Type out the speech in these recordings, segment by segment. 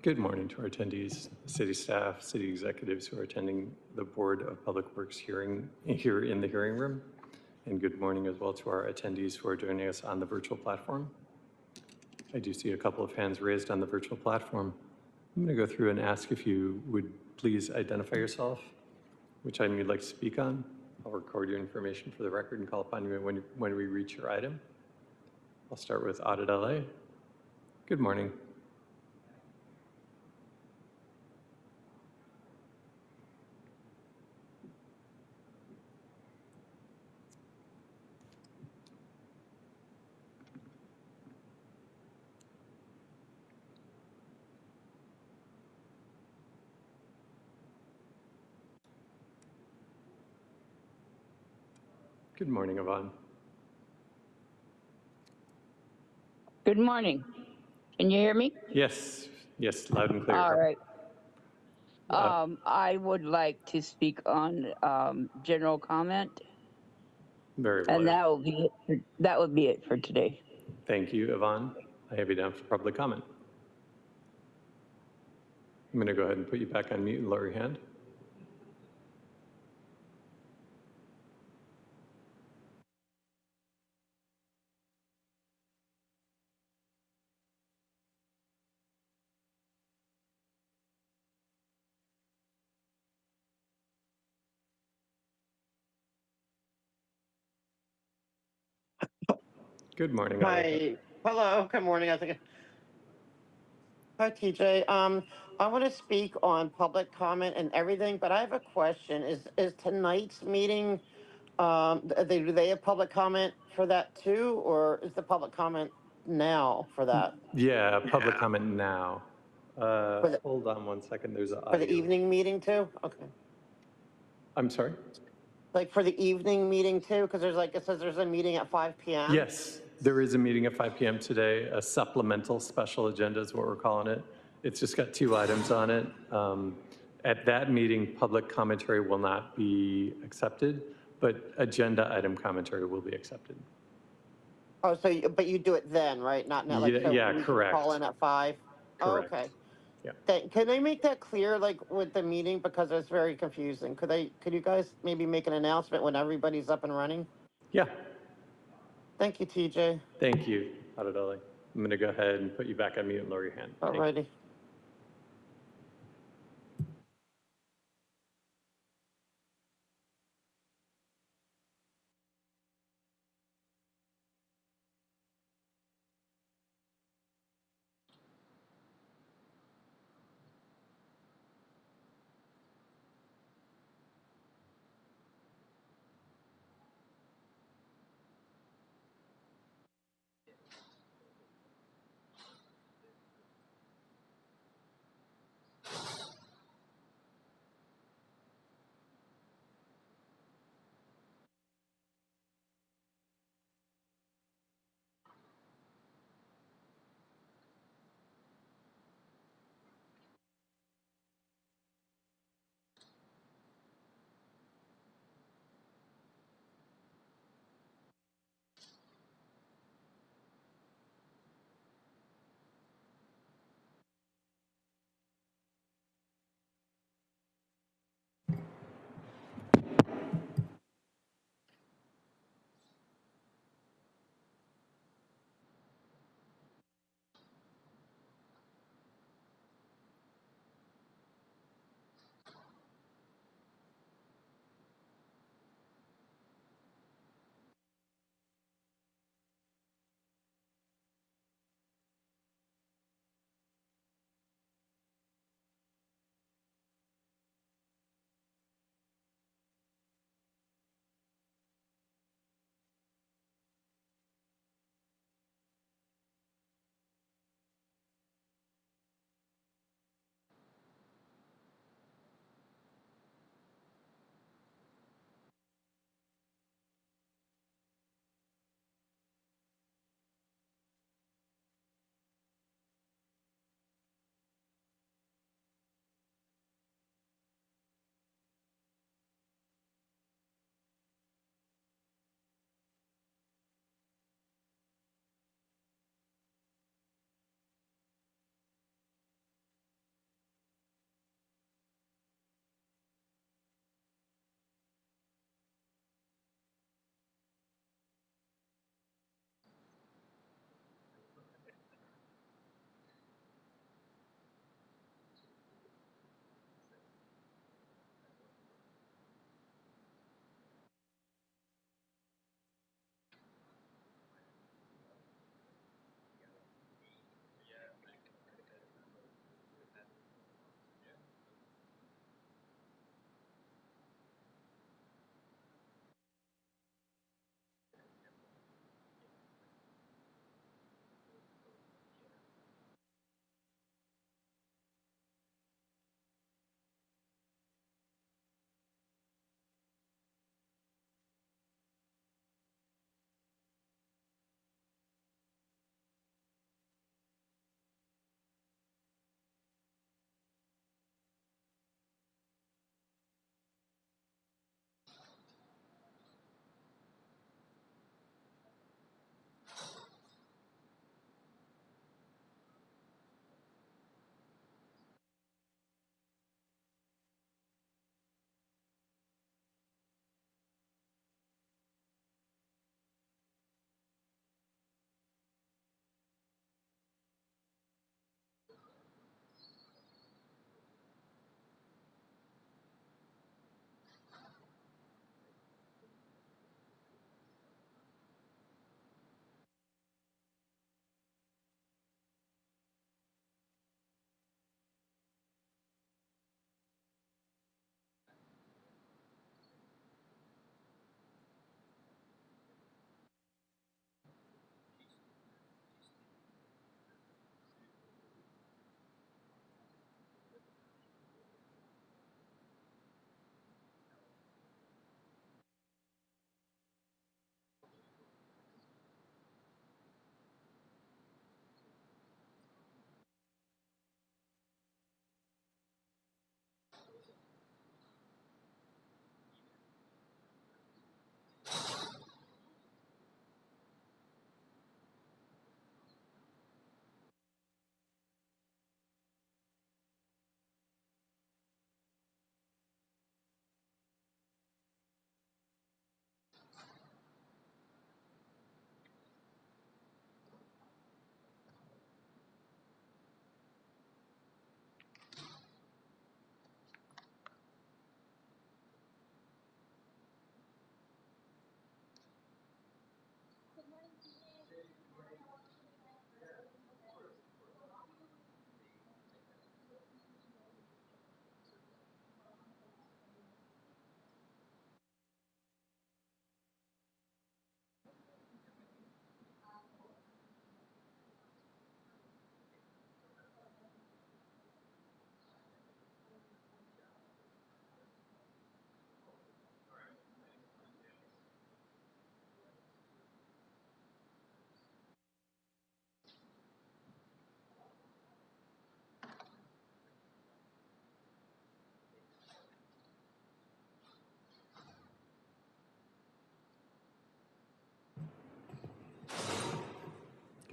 Good morning to our attendees, city staff, city executives who are attending the Board of Public Works hearing here in the hearing room. And good morning as well to our attendees who are joining us on the virtual platform. I do see a couple of hands raised on the virtual platform. I'm going to go through and ask if you would please identify yourself, which item you'd like to speak on. I'll record your information for the record and call upon you when we reach your item. I'll start with Audit LA. Good morning. Good morning, Yvonne. Good morning. Can you hear me? Yes, loud and clear. All right. I would like to speak on general comment, Very well. and that would be it for today. Thank you, Yvonne. I have you down for public comment. I'm going to go ahead and put you back on mute and lower your hand. Good morning. Hi. Hello. Good morning. Hi, TJ. I want to speak on public comment and everything, but I have a question. Is tonight's meeting, do they have public comment for that too, or is the public comment now for that? Yeah, public comment now. the- Hold on one second. There's an For the audio. evening meeting too? Okay. I'm sorry? Like for the evening meeting too? Because it says there's a meeting at 5 p.m. Yes, there is a meeting at 5 p.m. today, a supplemental special agenda is what we're calling it. It's just got 2 items on it. At that meeting, public commentary will not be accepted, but agenda item commentary will be accepted. Oh, but you do it then, right? Not like Yeah, so yeah, we can correct. call in at 5? Oh, Correct. okay. Yeah. Can they make that clear, like with the meeting, because it's very confusing? Could you guys maybe make an announcement when everybody's up and running? Yeah, Thank you, TJ. thank you, Adadali. I'm going to go ahead and put you back on mute and lower your hand. Thank you. Alrighty.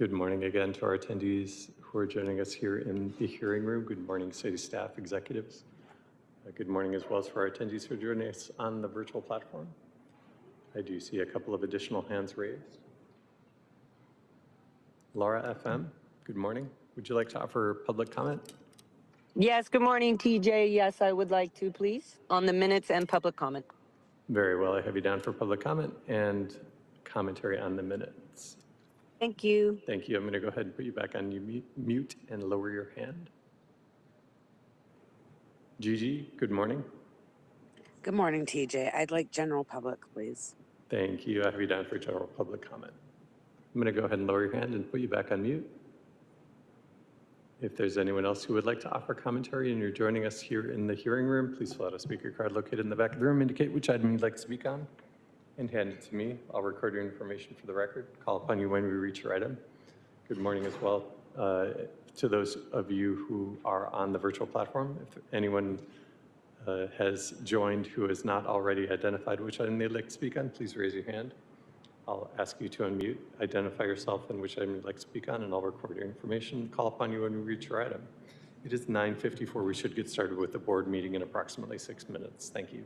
Good morning again to our attendees who are joining us here in the hearing room. Good morning, city staff, executives. Good morning as well as for our attendees who are joining us on the virtual platform. I do see a couple of additional hands raised. Laura FM, good morning. Would you like to offer public comment? Yes, good morning, TJ. Yes, I would like to, please, on the minutes and public comment. Very well. I have you down for public comment and commentary on the minutes. Thank you. Thank you. I'm going to go ahead and put you back on mute and lower your hand. Gigi, good morning. Good morning, TJ. I'd like general public, please. Thank you. I have you down for general public comment. I'm going to go ahead and lower your hand and put you back on mute. If there's anyone else who would like to offer commentary and you're joining us here in the hearing room, please fill out a speaker card located in the back of the room, indicate which item you'd like to speak on, and hand it to me. I'll record your information for the record, call upon you when we reach your item. Good morning as well to those of you who are on the virtual platform. If anyone has joined who has not already identified which item they'd like to speak on, please raise your hand. I'll ask you to unmute, identify yourself and which item you'd like to speak on, and I'll record your information, call upon you when we reach your item. It is 9:54. We should get started with the board meeting in approximately 6 minutes. Thank you.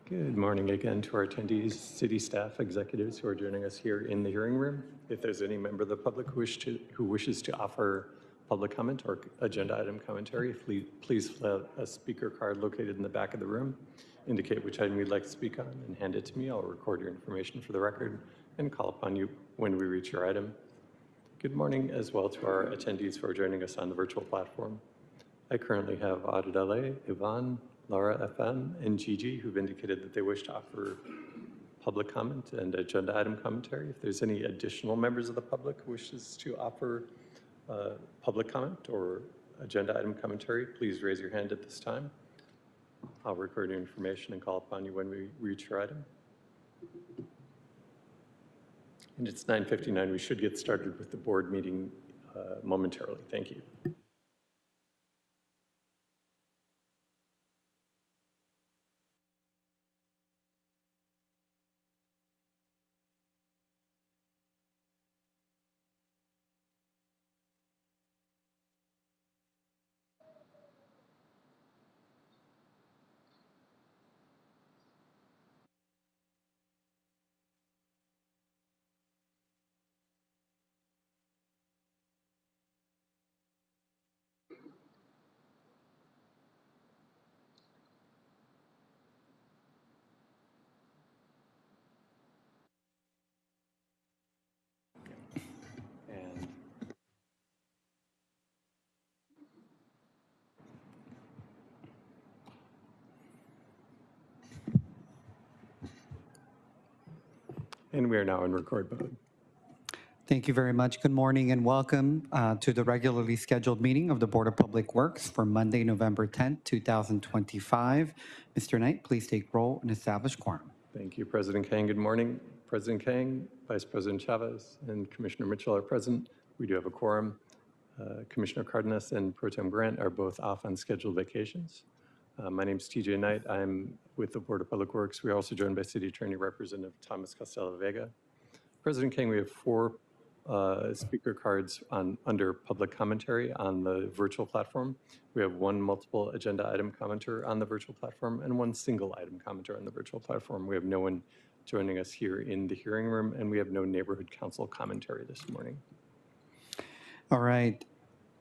Good morning again to our attendees, city staff, executives who are joining us here in the hearing room. If there's any member of the public who wishes to offer public comment or agenda item commentary, please fill out a speaker card located in the back of the room. Indicate which item you'd like to speak on and hand it to me. I'll record your information for the record and call upon you when we reach your item. Good morning as well to our attendees who are joining us on the virtual platform. I currently have Audit LA, Yvonne, Laura FM, and Gigi who've indicated that they wish to offer public comment and agenda item commentary. If there's any additional members of the public who wishes to offer public comment or agenda item commentary, please raise your hand at this time. I'll record your information and call upon you when we reach your item. And it's 9:59. We should get started with the board meeting momentarily. Thank you. And we are now in record mode. Thank you very much. Good morning and welcome to the regularly scheduled meeting of the Board of Public Works for Monday, November 10th, 2025. Mr. Knight, please take roll and establish quorum. Thank you, President Kang. Good morning. President Kang, Vice President Chavez, and Commissioner Mitchell are present. We do have a quorum. Commissioner Cardenas and Pro Tem Grant are both off on scheduled vacations. My name is TJ Knight. I'm with the Board of Public Works. We are also joined by City Attorney Representative Thomas Costello Vega. President Kang, we have 4 speaker cards under public commentary on the virtual platform. We have 1 multiple agenda item commenter on the virtual platform and 1 single item commenter on the virtual platform. We have no one joining us here in the hearing room, and we have no neighborhood council commentary this morning. All right.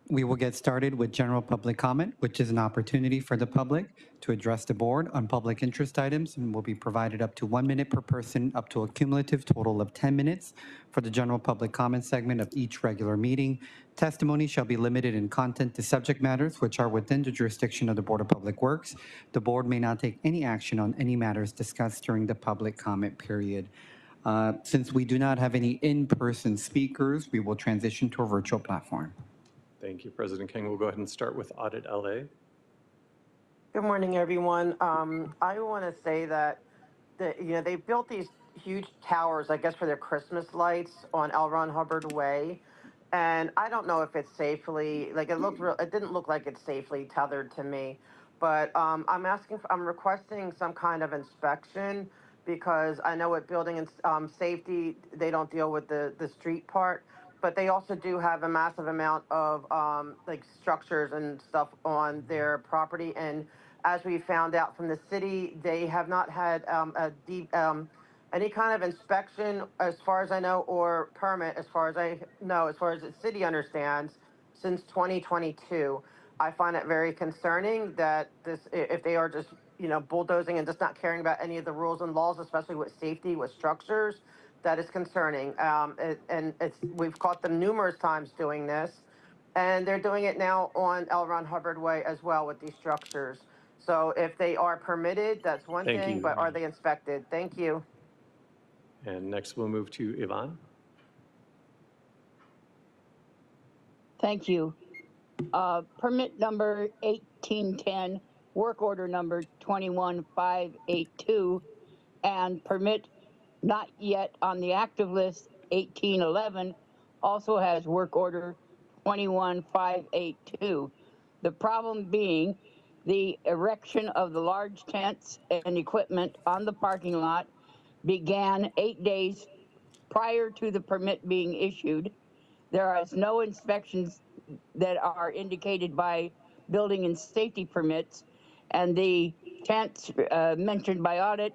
We will get started with general public comment, which is an opportunity for the public to address the board on public interest items and will be provided up to 1 minute per person, up to a cumulative total of 10 minutes for the general public comment segment of each regular meeting. Testimony shall be limited in content to subject matters which are within the jurisdiction of the Board of Public Works. The board may not take any action on any matters discussed during the public comment period. Since we do not have any in-person speakers, we will transition to a virtual platform. Thank you, President King. We'll go ahead and start with Audit LA. Good morning, everyone. I want to say that they built these huge towers, I guess, for their Christmas lights on L. Ron Hubbard Way, and I don't know if it's safely. It didn't look like it's safely tethered to me, but I'm requesting some kind of inspection because I know at building and safety they don't deal with the street part. But they also do have a massive amount of structures and stuff on their property. And as we found out from the city, they have not had any kind of inspection, as far as I know, or permit, as far as I know, as far as the city understands, since 2022. I find it very concerning that if they are just bulldozing and just not caring about any of the rules and laws, especially with safety, with structures. That is concerning, we've caught them numerous times doing this, and they're doing it now on L. Ron Hubbard Way as well with these structures. So if they are permitted, that's one thing, but are they inspected? Thank you. And next we'll move to Yvonne. Thank you. Permit number 1810, work order number 21582, and permit not yet on the active list 1811 also has work order 21582. The problem being the erection of the large tents and equipment on the parking lot began 8 days prior to the permit being issued. There is no inspections that are indicated by building and safety permits, and the tents mentioned by audit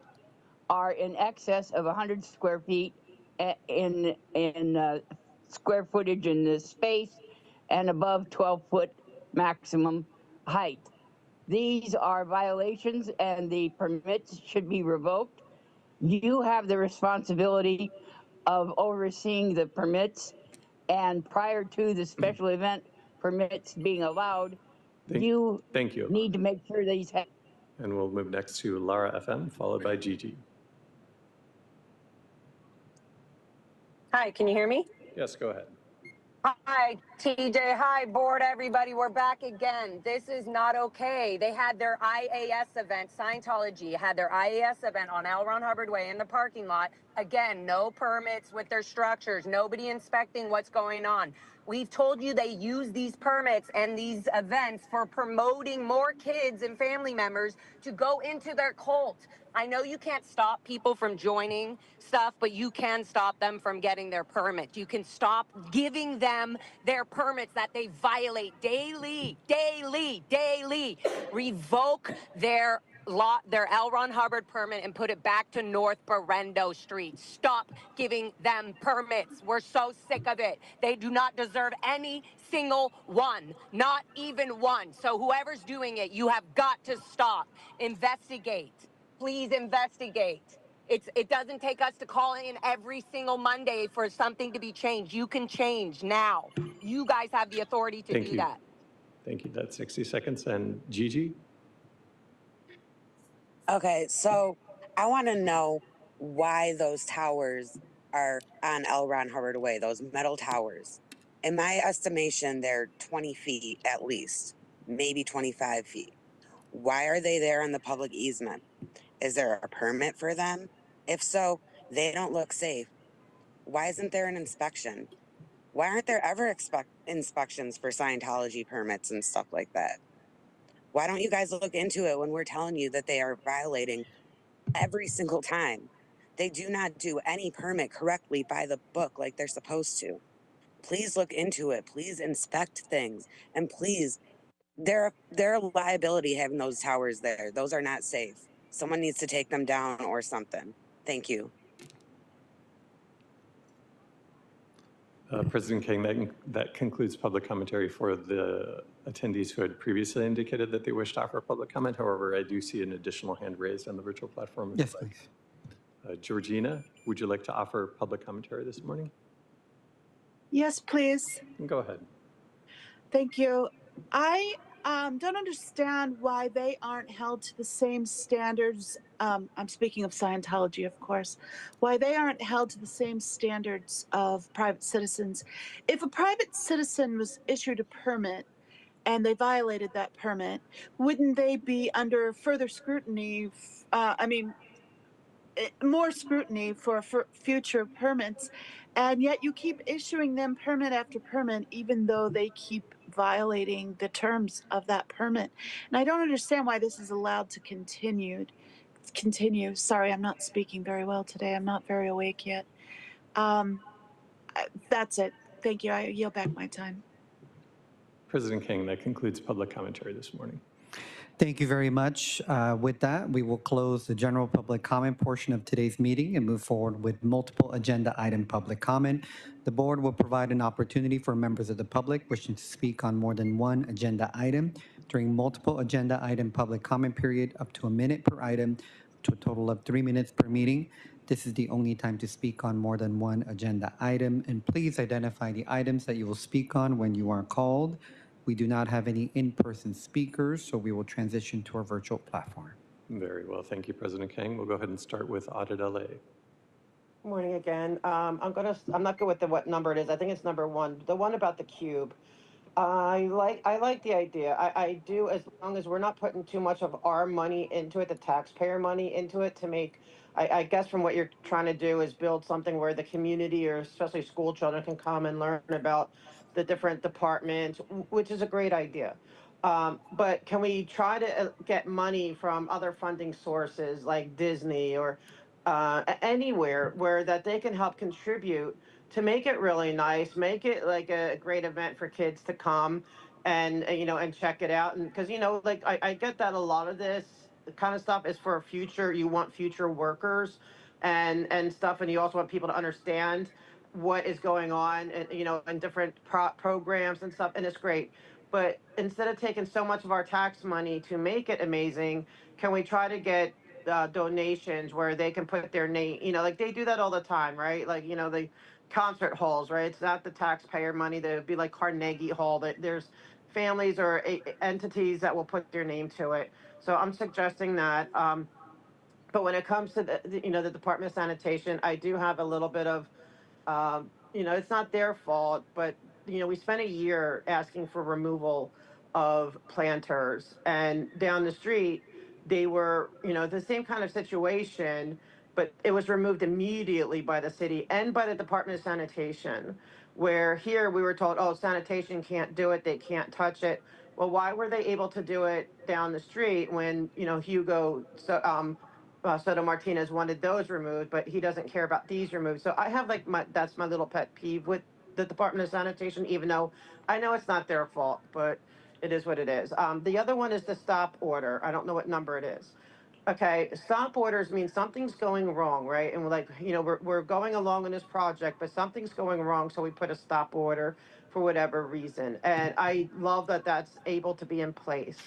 are in excess of 100 square feet in square footage in the space and above 12-foot maximum height. These are violations and the permits should be revoked. You have the responsibility of overseeing the permits, and prior to the special event permits being allowed, Thank, you thank you. need to make sure these have. And we'll move next to Lara FM, followed by Gigi. Hi, can you hear me? Yes, go ahead. Hi, TJ. Hi, board, everybody. We're back again. This is not okay. They had their IAS event, Scientology had their IAS event on L. Ron Hubbard Way in the parking lot. Again, no permits with their structures, nobody inspecting what's going on. We've told you they use these permits and these events for promoting more kids and family members to go into their cult. I know you can't stop people from joining stuff, but you can stop them from getting their permit. You can stop giving them their permits that they violate daily. Revoke their L. Ron Hubbard permit and put it back to North Berendo Street. Stop giving them permits. We're so sick of it. They do not deserve any single one, not even one. So whoever's doing it, you have got to stop. Investigate. Please investigate. It doesn't take us to call in every single Monday for something to be changed. You can change now. You guys have the authority to do that. Thank you. That's 60 seconds. And Gigi? Okay, so I want to know why those towers are on L. Ron Hubbard Way, those metal towers. In my estimation, they're 20 feet at least, maybe 25 feet. Why are they there on the public easement? Is there a permit for them? If so, they don't look safe. Why isn't there an inspection? Why aren't there ever inspections for Scientology permits and stuff like that? Why don't you guys look into it when we're telling you that they are violating every single time? They do not do any permit correctly by the book like they're supposed to. Please look into it. Please inspect things. And please, they're a liability having those towers there. Those are not safe. Someone needs to take them down or something. Thank you. President King, that concludes public commentary for the attendees who had previously indicated that they wish to offer public comment. However, I do see an additional hand raised on the virtual platform. Yes, please. Georgina, would you like to offer public commentary this morning? Yes, please. Go ahead. Thank you. I don't understand why they aren't held to the same standards. I'm speaking of Scientology, of course. Why they aren't held to the same standards of private citizens. If a private citizen was issued a permit and they violated that permit, wouldn't they be under further scrutiny? More scrutiny for future permits, and yet you keep issuing them permit after permit, even though they keep violating the terms of that permit. And I don't understand why this is allowed to continue. Sorry, I'm not speaking very well today. I'm not very awake yet. That's it. Thank you. I yield back my time. President King, that concludes public commentary this morning. Thank you very much. With that, we will close the general public comment portion of today's meeting and move forward with multiple agenda item public comment. The board will provide an opportunity for members of the public wishing to speak on more than one agenda item during multiple agenda item public comment period, up to a minute per item, to a total of 3 minutes per meeting. This is the only time to speak on more than one agenda item, and please identify the items that you will speak on when you are called. We do not have any in-person speakers, so we will transition to our virtual platform. Very well. Thank you, President King. We'll go ahead and start with Audit LA. Morning again. I'm not good with what number it is. I think it's number 1, the one about the cube. I like the idea. I do, as long as we're not putting too much of our money into it, the taxpayer money into it, to make, I guess from what you're trying to do is build something where the community, or especially school children, can come and learn about the different departments, which is a great idea. But can we try to get money from other funding sources like Disney or anywhere where that they can help contribute to make it really nice, make it like a great event for kids to come and and check it out. And because like I get that a lot of this kind of stuff is for future, you want future workers and stuff, and you also want people to understand what is going on and, in different programs and stuff, and it's great. But instead of taking so much of our tax money to make it amazing, can we try to get donations where they can put their name, like they do that all the time, right? Like, the concert halls, right? It's not the taxpayer money. That would be like Carnegie Hall. That there's families or entities that will put their name to it. So I'm suggesting that. But when it comes to the Department of Sanitation, I do have a little bit of it's not their fault, but we spent a year asking for removal of planters, and down the street, they were, the same kind of situation, but it was removed immediately by the city and by the Department of Sanitation. Where here we were told, oh, sanitation can't do it, they can't touch it. Well, why were they able to do it down the street when Hugo Soto Martinez wanted those removed, but he doesn't care about these removed. So I have that's my little pet peeve with the Department of Sanitation, even though I know it's not their fault, but it is what it is. The other one is the stop order. I don't know what number it is. Okay, stop orders mean something's going wrong, right? And we're going along in this project, but something's going wrong, so we put a stop order for whatever reason. And I love that that's able to be in place.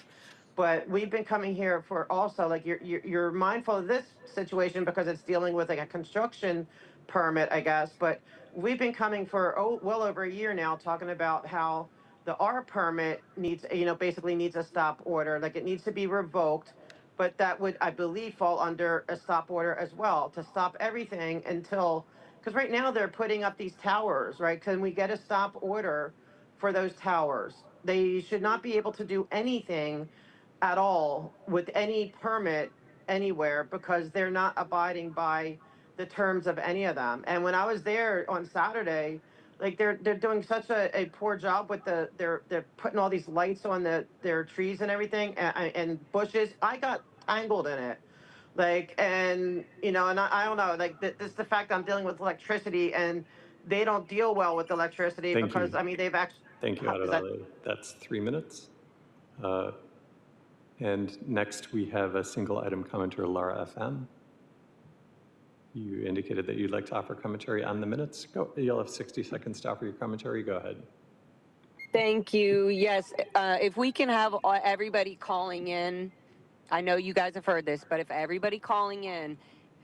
But we've been coming here for also, like, you're mindful of this situation because it's dealing with like a construction permit, I guess. But we've been coming for well over a year now, talking about how the R permit needs, basically needs a stop order, like it needs to be revoked. But that would, I believe, fall under a stop order as well, to stop everything until, because right now they're putting up these towers, right? Can we get a stop order for those towers? They should not be able to do anything at all with any permit anywhere because they're not abiding by the terms of any of them. And when I was there on Saturday, like they're doing such a poor job with they're putting all these lights on their trees and everything and bushes. I got tangled in it. Like, and and I don't know, like this the fact I'm dealing with electricity and they don't deal well with electricity Thank because you. I mean they've actually. Thank you, Is that Adelaide. That's 3 minutes. And next, we have a single item commenter, Laura FM. You indicated that you'd like to offer commentary on the minutes. Go. You'll have 60 seconds to offer your commentary. Go ahead. Thank you. Yes, if we can have everybody calling in, I know you guys have heard this, but if everybody calling in,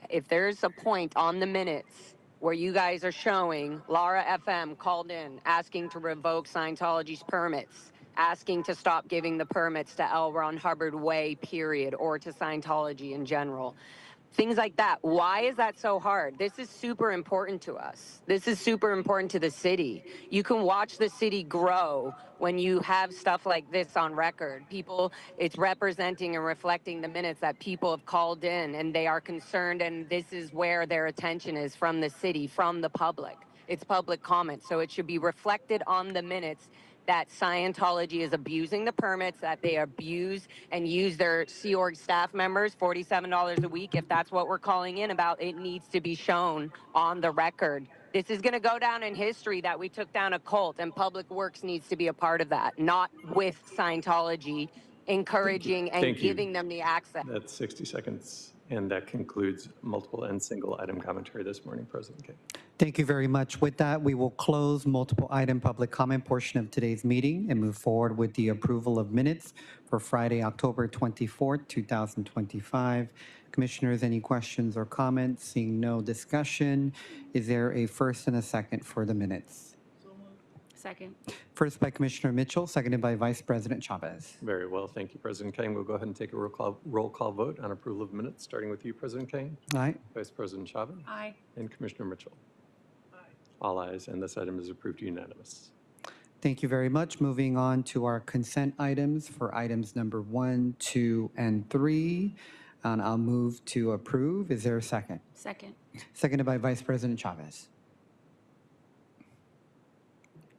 if there's a point on the minutes where you guys are showing Laura FM called in asking to revoke Scientology's permits, asking to stop giving the permits to L. Ron Hubbard Way, period, or to Scientology in general. Things like that. Why is that so hard? This is super important to us. This is super important to the city. You can watch the city grow when you have stuff like this on record. People, it's representing and reflecting the minutes that people have called in and they are concerned, and this is where their attention is from the city, from the public. It's public comment, so it should be reflected on the minutes that Scientology is abusing the permits, that they abuse and use their Sea Org staff members, $47 a week. If that's what we're calling in about, it needs to be shown on the record. This is going to go down in history that we took down a cult, and Public Works needs to be a part of that, not with Scientology encouraging and Thank you. giving them the access. That's 60 seconds. And that concludes multiple and single item commentary this morning, President Kane. Thank you very much. With that, we will close multiple item public comment portion of today's meeting and move forward with the approval of minutes for Friday, October 24th, 2025. Commissioners, any questions or comments? Seeing no discussion, is there a first and a second for the minutes? Second. First by Commissioner Mitchell, seconded by Vice President Chavez. Very well. Thank you, President Kane. We'll go ahead and take a roll call vote on approval of minutes, starting with you, President Kane, Aye. Vice President Chavez, Aye. and Commissioner Mitchell. All ayes, and this item is approved unanimous. Thank you very much. Moving on to our consent items for items number 1, 2, and 3. And I'll move to approve. Is there a second? Second. Seconded by Vice President Chavez.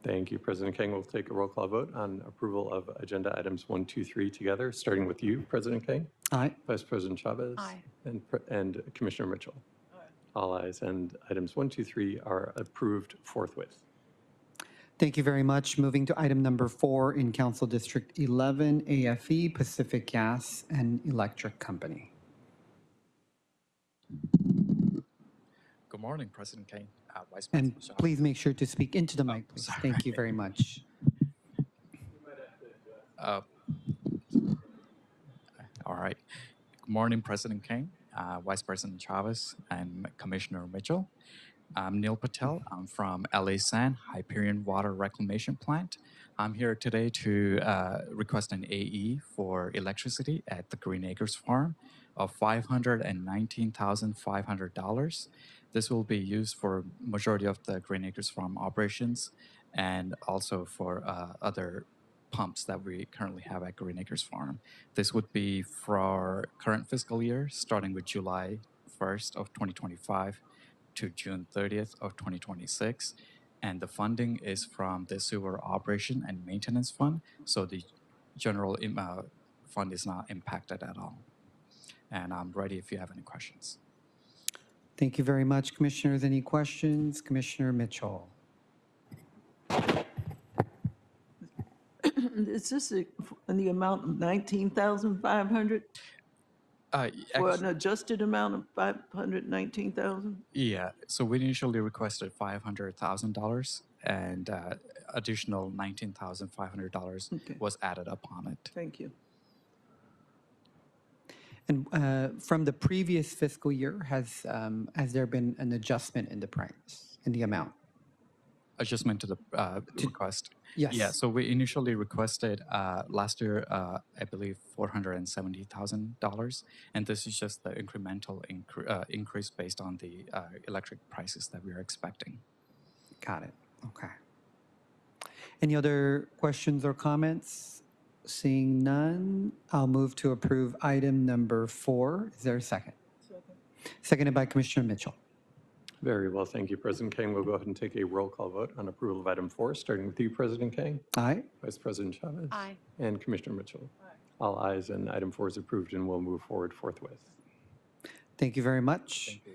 Thank you, President Kane. We'll take a roll call vote on approval of agenda items 1, 2, 3 together, starting with you, President Kane, Aye. Vice President Chavez, Aye. and Commissioner Mitchell. All ayes, and items 1, 2, 3 are approved forthwith. Thank you very much. Moving to item number 4 in Council District 11, AFE, Pacific Gas and Electric Company. Good morning, President Kane, Vice And President Shaw. please make sure to speak into the mic, please. sorry. Thank you very much. All right. Good morning, President Kane, Vice President Chavez, and Commissioner Mitchell. I'm Neil Patel. I'm from LA San Hyperion Water Reclamation Plant. I'm here today to request an AE for electricity at the Green Acres Farm of $519,500. This will be used for majority of the Green Acres Farm operations and also for other pumps that we currently have at Green Acres Farm. This would be for our current fiscal year, starting with July 1st of 2025 to June 30th of 2026. And the funding is from the Sewer Operation and Maintenance Fund, so the general fund is not impacted at all. And I'm ready if you have any questions. Thank you very much, Commissioners. Any questions? Commissioner Mitchell. Is this in the amount of 19,500 for an adjusted amount of 519,000? Yeah, so we initially requested $500,000 and additional $19,500 Okay. was added upon it. Thank you. And from the previous fiscal year, has there been an adjustment in the price, in the amount? Adjustment to the request. Yes. Yeah, so we initially requested last year, I believe, $470,000, and this is just the incremental increase based on the electric prices that we are expecting. Got it. Okay. Any other questions or comments? Seeing none, I'll move to approve item number 4. Is there a second? Seconded by Commissioner Mitchell. Very well, thank you, President Kang. We'll go ahead and take a roll call vote on approval of item 4, starting with you, President Kang, Aye. Vice President Chavez. Aye. And Commissioner Mitchell. All ayes, and item 4 is approved and will move forward forthwith. Thank you very much. Thank you.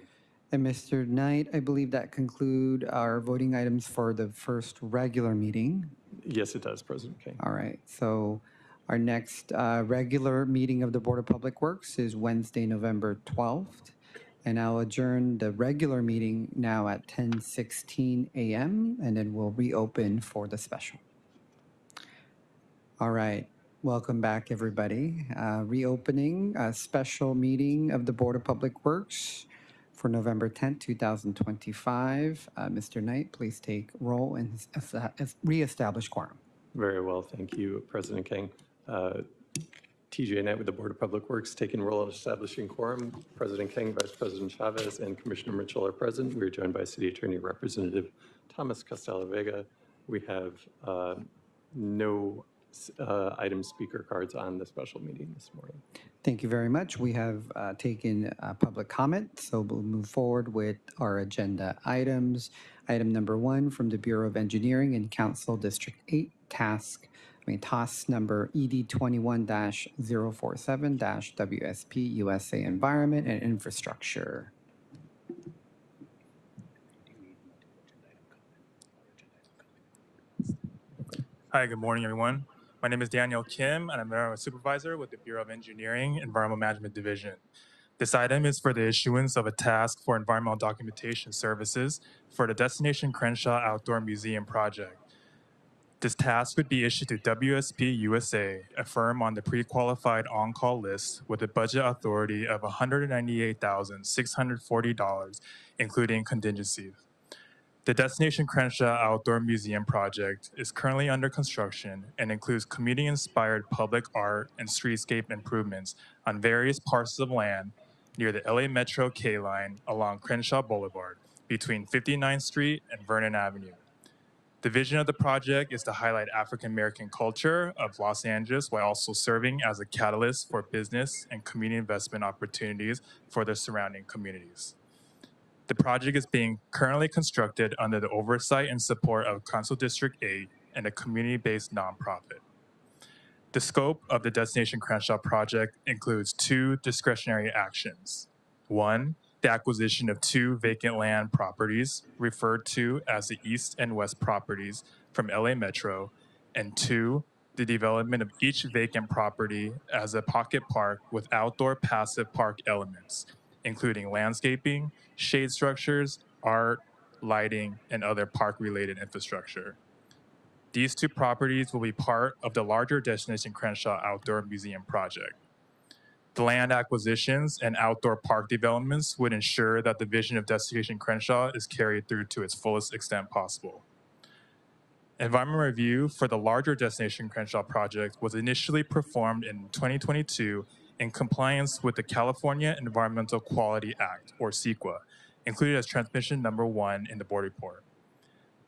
And Mr. Knight, I believe that conclude our voting items for the first regular meeting. Yes, it does, President Kang. All right, so our next regular meeting of the Board of Public Works is Wednesday, November 12th. And I'll adjourn the regular meeting now at 10:16 a.m. and then we'll reopen for the special. All right, welcome back, everybody. Reopening a special meeting of the Board of Public Works for November 10th, 2025. Mr. Knight, please take roll and reestablish quorum. Very well, thank you, President Kang. TJ Knight with the Board of Public Works taking role in establishing quorum. President Kang, Vice President Chavez, and Commissioner Mitchell are present. We are joined by City Attorney Representative Thomas Costello-Vega. We have no item speaker cards on the special meeting this morning. Thank you very much. We have taken public comment, so we'll move forward with our agenda items. Item number 1 from the Bureau of Engineering in Council District 8, TAS number ED21-047-WSP USA Environment and Infrastructure. Hi, good morning, everyone. My name is Daniel Kim, and I'm a supervisor with the Bureau of Engineering Environmental Management Division. This item is for the issuance of a task for environmental documentation services for the Destination Crenshaw Outdoor Museum project. This task would be issued to WSP USA, a firm on the pre-qualified on-call list with a budget authority of $198,640, including contingencies. The Destination Crenshaw Outdoor Museum project is currently under construction and includes community-inspired public art and streetscape improvements on various parcels of land near the LA Metro K line along Crenshaw Boulevard between 59th Street and Vernon Avenue. The vision of the project is to highlight African-American culture of Los Angeles while also serving as a catalyst for business and community investment opportunities for the surrounding communities. The project is being currently constructed under the oversight and support of Council District 8 and a community-based nonprofit. The scope of the Destination Crenshaw project includes 2 discretionary actions. 1, the acquisition of 2 vacant land properties referred to as the East and West properties from LA Metro, and 2, the development of each vacant property as a pocket park with outdoor passive park elements, including landscaping, shade structures, art, lighting, and other park-related infrastructure. These 2 properties will be part of the larger Destination Crenshaw Outdoor Museum project. The land acquisitions and outdoor park developments would ensure that the vision of Destination Crenshaw is carried through to its fullest extent possible. Environment review for the larger Destination Crenshaw project was initially performed in 2022 in compliance with the California Environmental Quality Act, or CEQA, included as transmission number 1 in the board report.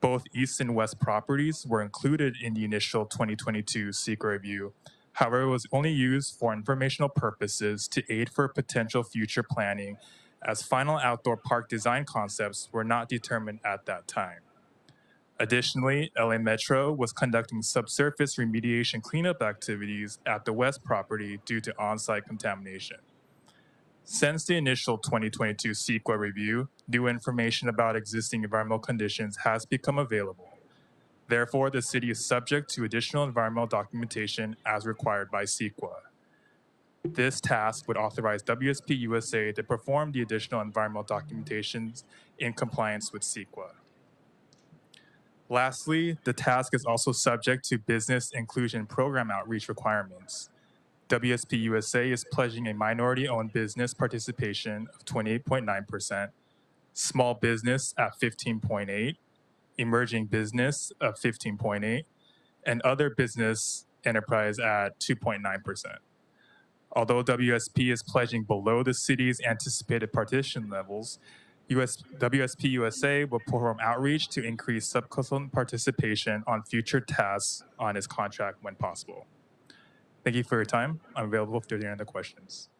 Both east and west properties were included in the initial 2022 CEQA review. However, it was only used for informational purposes to aid for potential future planning, as final outdoor park design concepts were not determined at that time. Additionally, LA Metro was conducting subsurface remediation cleanup activities at the west property due to on-site contamination. Since the initial 2022 CEQA review, new information about existing environmental conditions has become available. Therefore, the city is subject to additional environmental documentation as required by CEQA. This task would authorize WSP USA to perform the additional environmental documentations in compliance with CEQA. Lastly, the task is also subject to business inclusion program outreach requirements. WSP USA is pledging a minority-owned business participation of 28.9%, small business at 15.8%, emerging business of 15.8%, and other business enterprise at 2.9%. Although WSP is pledging below the city's anticipated partition levels, WSP USA will perform outreach to increase subconsultant participation on future tasks on its contract when possible. Thank you for your time. I'm available if there are any other questions.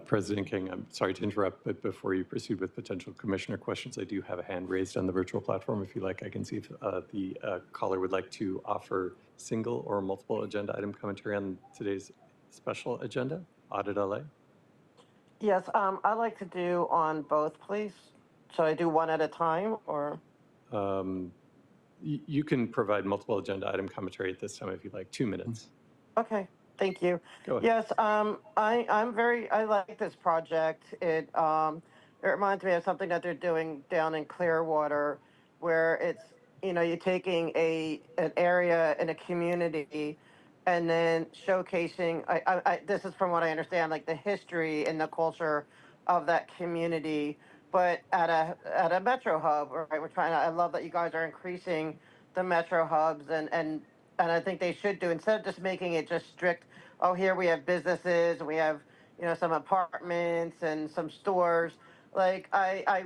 President King, I'm sorry to interrupt, but before you proceed with potential commissioner questions, I do have a hand raised on the virtual platform. If you like, I can see if the caller would like to offer single or multiple agenda item commentary on today's special agenda, Audit LA. Yes, I'd like to do on both, please. Should I do one at a time, or? You can provide multiple agenda item commentary at this time if you'd like, 2 minutes. Okay, thank you. Go ahead. Yes, I like this project. It reminds me of something that they're doing down in Clearwater, where it's, you're taking an area in a community and then showcasing, this is from what I understand, like the history and the culture of that community, but at a metro hub, right? I love that you guys are increasing the metro hubs, and I think they should do, instead of just making it just strict, oh, here we have businesses, we have, some apartments and some stores. Like, I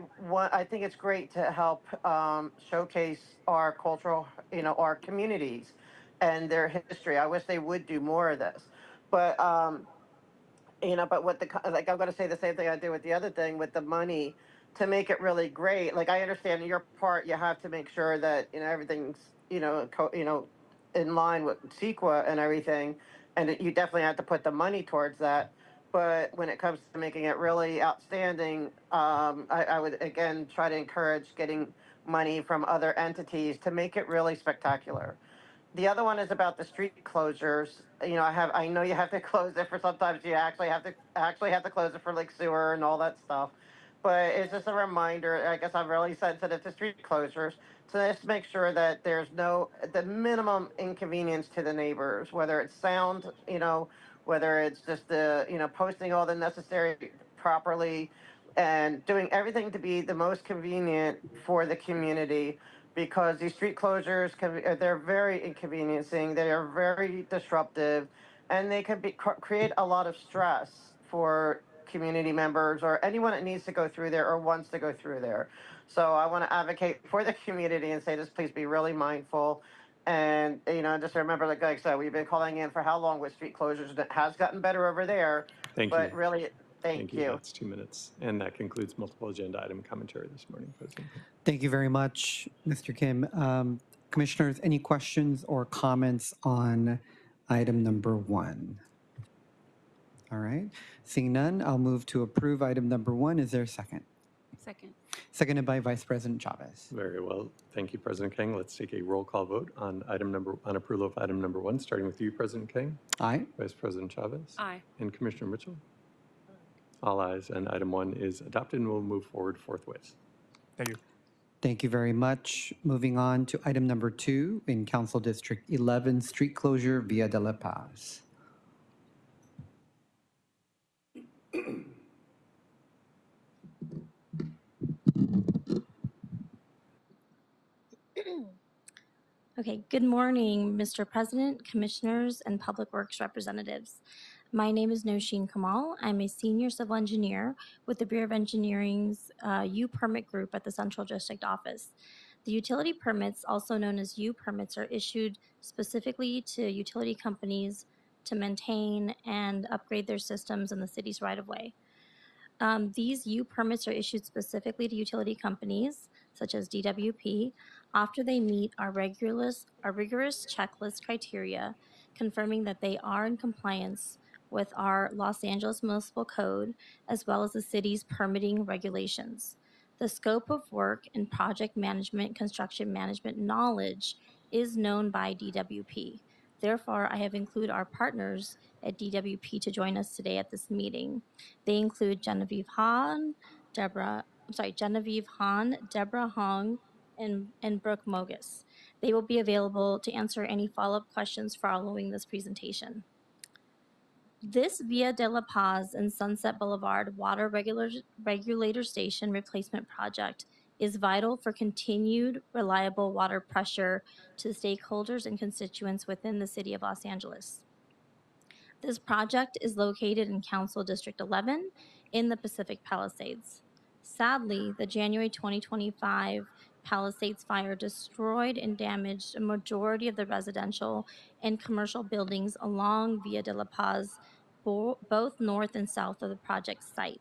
think it's great to help showcase our cultural, our communities and their history. I wish they would do more of this. But, but with I'm going to say the same thing I did with the other thing, with the money, to make it really great. Like, I understand your part, you have to make sure that, everything's, in line with CEQA and everything. And you definitely have to put the money towards that. But when it comes to making it really outstanding, I would, again, try to encourage getting money from other entities to make it really spectacular. The other one is about the street closures. I know you have to close it for, sometimes you actually have to close it for like sewer and all that stuff. But it's just a reminder, I guess I'm really sensitive to street closures. So just make sure that there's the minimum inconvenience to the neighbors, whether it's sound, whether it's just posting all the necessary properly and doing everything to be the most convenient for the community. Because these street closures they're very inconveniencing, they are very disruptive, and they can create a lot of stress for community members or anyone that needs to go through there or wants to go through there. So I want to advocate for the community and say, just please be really mindful. And, just remember, like I said, we've been calling in for how long with street closures, and it has gotten better over there. Thank but you. Really, thank you. That's 2 minutes. And that concludes multiple agenda item commentary this morning, President. Thank you very much, Mr. Kim. Commissioners, any questions or comments on item number 1? All right. Seeing none, I'll move to approve item number 1. Is there a second? Second. seconded by Vice President Chavez. Very well. Thank you, President Kang. Let's take a roll call vote on approval of item number 1, starting with you, President Kang, Aye. Vice President Chavez, Aye. and Commissioner Mitchell. All ayes, and item 1 is adopted and will move forward forthwith. Thank you. Thank you very much. Moving on to item number 2 in Council District 11, street closure Via de la Paz. Okay, good morning, Mr. President, Commissioners, and Public Works representatives. My name is Nosheen Kamal. I'm a senior civil engineer with the Bureau of Engineering's U Permit Group at the Central District Office. The utility permits, also known as U permits, are issued specifically to utility companies to maintain and upgrade their systems in the city's right-of-way. These U permits are issued specifically to utility companies, such as DWP, after they meet our rigorous checklist criteria, confirming that they are in compliance with our Los Angeles Municipal Code, as well as the city's permitting regulations. The scope of work and project management, construction management knowledge is known by DWP. Therefore, I have included our partners at DWP to join us today at this meeting. They include Genevieve Hahn, Deborah Hong, and Brooke Mogus. They will be available to answer any follow-up questions following this presentation. This Via de la Paz and Sunset Boulevard water regulator station replacement project is vital for continued reliable water pressure to stakeholders and constituents within the city of Los Angeles. This project is located in Council District 11 in the Pacific Palisades. Sadly, the January 2025 Palisades fire destroyed and damaged a majority of the residential and commercial buildings along Via de la Paz, both north and south of the project site.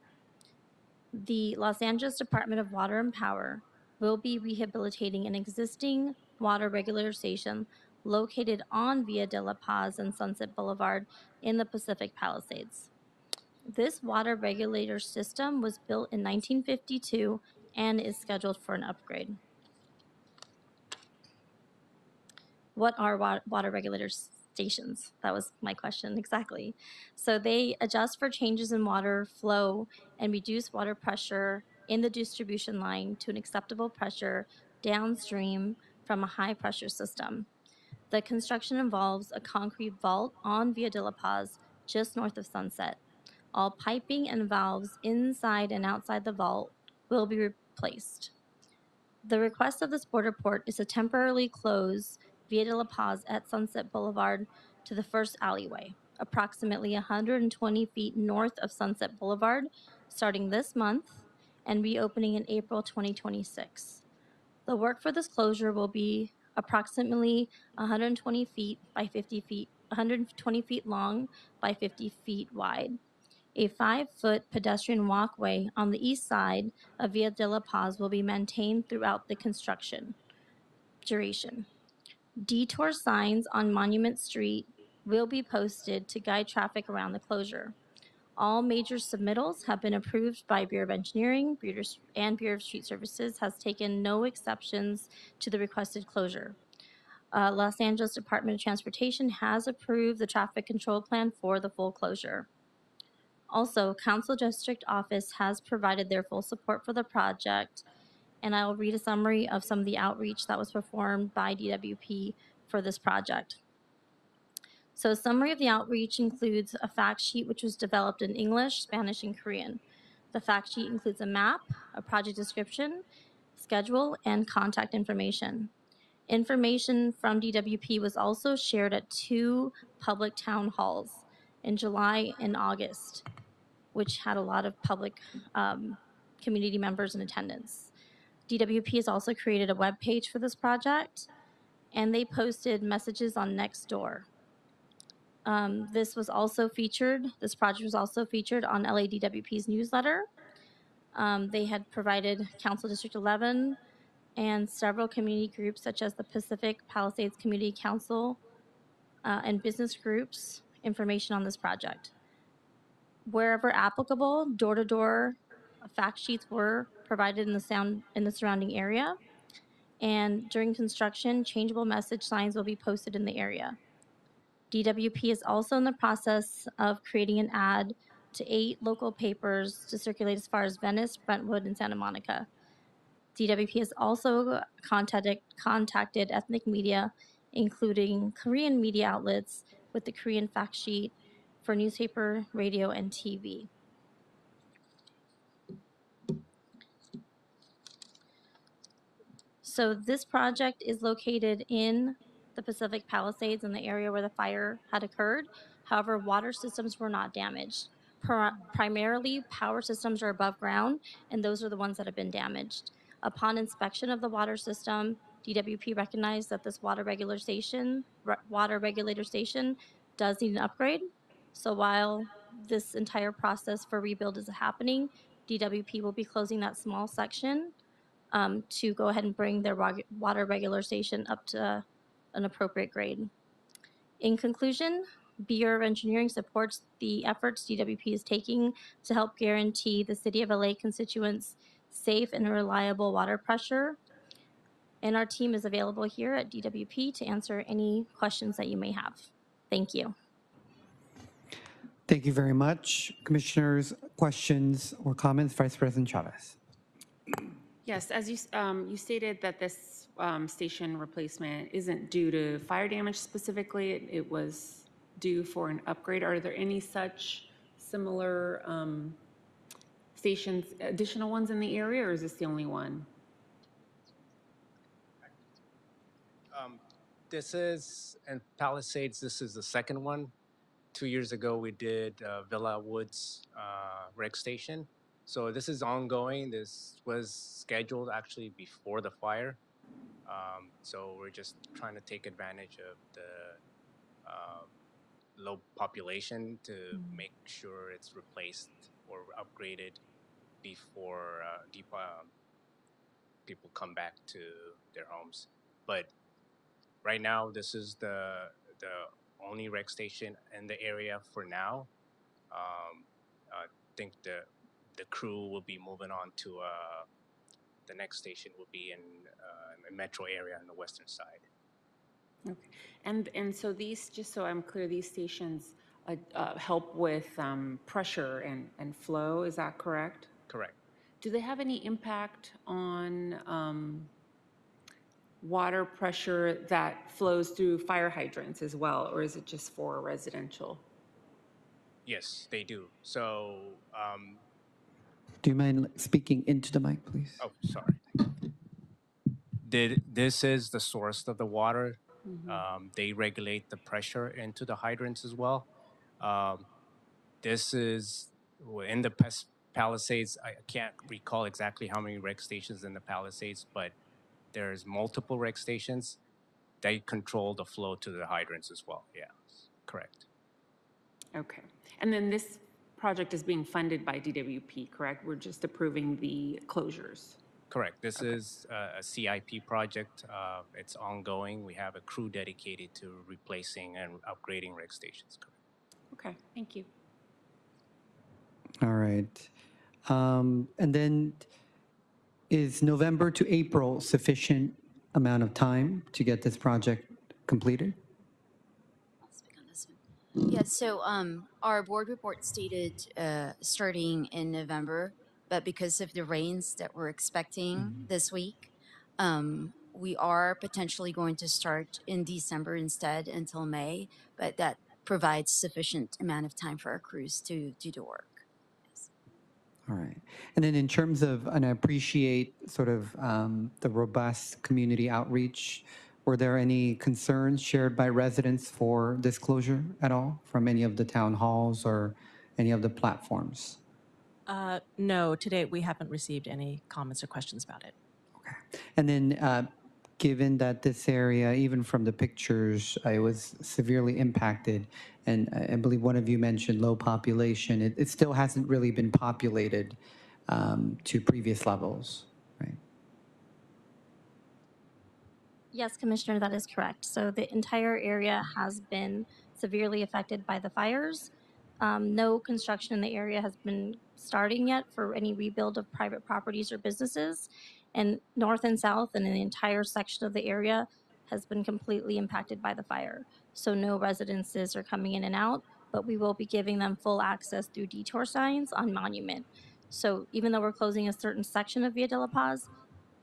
The Los Angeles Department of Water and Power will be rehabilitating an existing water regulator station located on Via de la Paz and Sunset Boulevard in the Pacific Palisades. This water regulator system was built in 1952 and is scheduled for an upgrade. What are water regulator stations? That was my question exactly. So they adjust for changes in water flow and reduce water pressure in the distribution line to an acceptable pressure downstream from a high pressure system. The construction involves a concrete vault on Via de la Paz just north of Sunset. All piping and valves inside and outside the vault will be replaced. The request of this board report is to temporarily close Via de la Paz at Sunset Boulevard to the first alleyway, approximately 120 feet north of Sunset Boulevard, starting this month and reopening in April 2026. The work for this closure will be approximately 120 feet by 50 feet, 120 feet long by 50 feet wide. A 5-foot pedestrian walkway on the east side of Via de la Paz will be maintained throughout the construction duration. Detour signs on Monument Street will be posted to guide traffic around the closure. All major submittals have been approved by Bureau of Engineering, and Bureau of Street Services has taken no exceptions to the requested closure. Los Angeles Department of Transportation has approved the traffic control plan for the full closure. Also, Council District Office has provided their full support for the project, and I will read a summary of some of the outreach that was performed by DWP for this project. So a summary of the outreach includes a fact sheet which was developed in English, Spanish, and Korean. The fact sheet includes a map, a project description, schedule, and contact information. Information from DWP was also shared at 2 public town halls in July and August, which had a lot of public community members in attendance. DWP has also created a web page for this project, and they posted messages on Nextdoor. This project was also featured on LADWP's newsletter. They had provided Council District 11 and several community groups such as the Pacific Palisades Community Council and business groups information on this project. Wherever applicable, door-to-door fact sheets were provided in the surrounding area. And during construction, changeable message signs will be posted in the area. DWP is also in the process of creating an ad to 8 local papers to circulate as far as Venice, Brentwood, and Santa Monica. DWP has also contacted ethnic media, including Korean media outlets, with the Korean fact sheet for newspaper, radio, and TV. So this project is located in the Pacific Palisades in the area where the fire had occurred. However, water systems were not damaged. Primarily, power systems are above ground, and those are the ones that have been damaged. Upon inspection of the water system, DWP recognized that this water regulator station does need an upgrade. So while this entire process for rebuild is happening, DWP will be closing that small section to go ahead and bring their water regular station up to an appropriate grade. In conclusion, Bureau of Engineering supports the efforts DWP is taking to help guarantee the City of LA constituents safe and reliable water pressure. And our team is available here at DWP to answer any questions that you may have. Thank you. Thank you very much. Commissioners, questions or comments? Vice President Chavez. Yes, as you stated that this station replacement isn't due to fire damage specifically, it was due for an upgrade. Are there any such similar stations, additional ones in the area, or is this the only one? This is, in Palisades, this is the second one. 2 years ago, we did Villa Woods rec station. So this is ongoing. This was scheduled actually before the fire. So we're just trying to take advantage of the low population to make sure it's replaced or upgraded before people come back to their homes. But right now, this is the only rec station in the area for now. I think the crew will be moving on to the next station will be in a metro area on the western side. Okay, and so these, just so I'm clear, these stations help with pressure and flow. Is that correct? Correct. Do they have any impact on water pressure that flows through fire hydrants as well, or is it just for residential? Yes, they do. So. Do you mind speaking into the mic, please? Oh, sorry. This is the source of the water. They regulate the pressure into the hydrants as well. This is in the Palisades. I can't recall exactly how many rec stations in the Palisades, but there's multiple rec stations. They control the flow to the hydrants as well. Yeah, correct. Okay. And then this project is being funded by DWP, correct? We're just approving the closures. Correct. This is a CIP project. It's ongoing. We have a crew dedicated to replacing and upgrading rec stations. Correct. Okay. Thank you. All right. And then is November to April sufficient amount of time to get this project completed? I'll speak on this one. Yeah, so our board report stated starting in November, but because of the rains that we're expecting this week, we are potentially going to start in December instead until May, but that provides sufficient amount of time for our crews to do the work. All right. And then in terms of, and I appreciate sort of the robust community outreach, were there any concerns shared by residents for this closure at all from any of the town halls or any of the platforms? No, to date we haven't received any comments or questions about it. Okay. And then given that this area, even from the pictures, it was severely impacted, and I believe one of you mentioned low population, it still hasn't really been populated to previous levels, right? Yes, Commissioner, that is correct. So the entire area has been severely affected by the fires. No construction in the area has been starting yet for any rebuild of private properties or businesses. And north and south and in the entire section of the area has been completely impacted by the fire. So no residences are coming in and out, but we will be giving them full access through detour signs on Monument. So even though we're closing a certain section of Via de la Paz,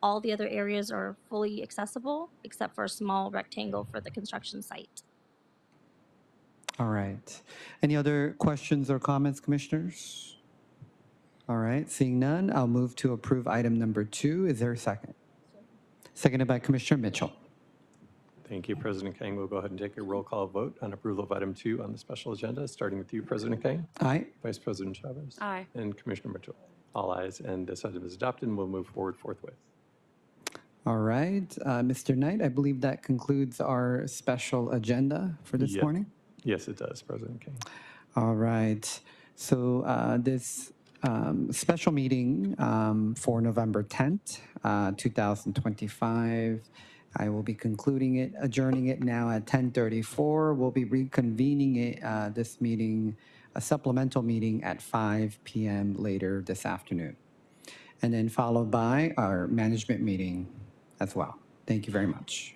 all the other areas are fully accessible except for a small rectangle for the construction site. All right. Any other questions or comments, commissioners? All right, seeing none, I'll move to approve item number 2. Is there a second? Seconded by Commissioner Mitchell. Thank you, President Kang. We'll go ahead and take a roll call vote on approval of item 2 on the special agenda, starting with you, President Kang. Aye. Vice President Chavez. Aye. And Commissioner Mitchell. All ayes, and this item is adopted, and we'll move forward forthwith. All right, Mr. Knight, I believe that concludes our special agenda for this morning. Yes, it does, President Kang. All right, so this special meeting for November 10th, 2025, I will be concluding it, adjourning it now at 10:34. We'll be reconvening it, this meeting, a supplemental meeting at 5 p.m. later this afternoon, and then followed by our management meeting as well. Thank you very much.